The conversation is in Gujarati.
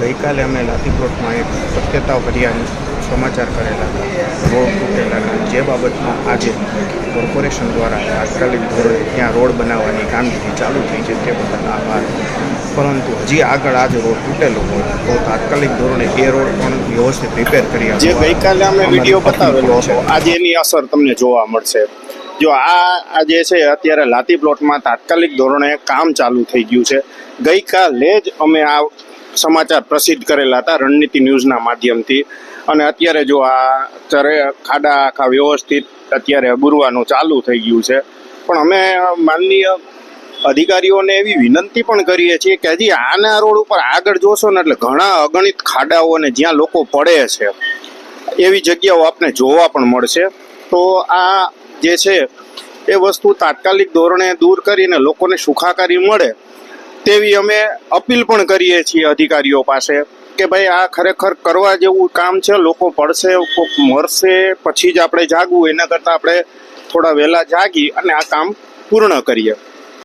ગઈકાલે અમે લાતી પ્લોટમાં એક શક્યતા ભર્યા સમાચાર કરેલા હતા, રોડ તૂટેલા હતા, જે બાબતમાં આજે કોર્પોરેશન દ્વારા તાત્કાલિક ધોરણે ત્યાં રોડ બનાવવાની કામગીરી ચાલુ થઈ છે, તે બદલ આભાર. પરંતુ હજી આગળ આજે રોડ તૂટેલો હોય તો તાત્કાલિક ધોરણે એ રોડ પણ વ્યવસ્થિત રિપેર કરી જે ગઈકાલે અમે વિડીયો બતાવેલો હતો, આજે એની અસર તમને જોવા મળશે. જો આ જે છે અત્યારે લાતી પ્લોટમાં તાત્કાલિક ધોરણે કામ ચાલુ થઈ ગયું છે. ગઈકાલે જ અમે આ સમાચાર પ્રસિદ્ધ કરેલા હતા રણનીતિ ન્યૂઝના માધ્યમથી, અને અત્યારે જો આ ખાડા આખા વ્યવસ્થિત અત્યારે બુરવાનું ચાલુ થઈ ગયું છે. પણ અમે માનનીય અધિકારીઓને એવી વિનંતી પણ કરીએ છીએ કે હજી આના રોડ ઉપર આગળ જોશો ને એટલે ઘણા અગણિત ખાડાઓ અને જ્યાં લોકો પડે છે એવી જગ્યાઓ આપને જોવા પણ મળશે. તો આ જે છે એ વસ્તુ તાત્કાલિક ધોરણે દૂર કરીને લોકોને સુખાકારી મળે તેવી અમે અપીલ પણ કરીએ છીએ અધિકારીઓ પાસે કે ભાઈ આ ખરેખર કરવા જેવું કામ છે. લોકો પડશે, કોક મરશે, પછી જ આપણે જાગવું, એના કરતાં આપણે થોડા વહેલા જાગી અને આ કામ પૂર્ણ કરીએ.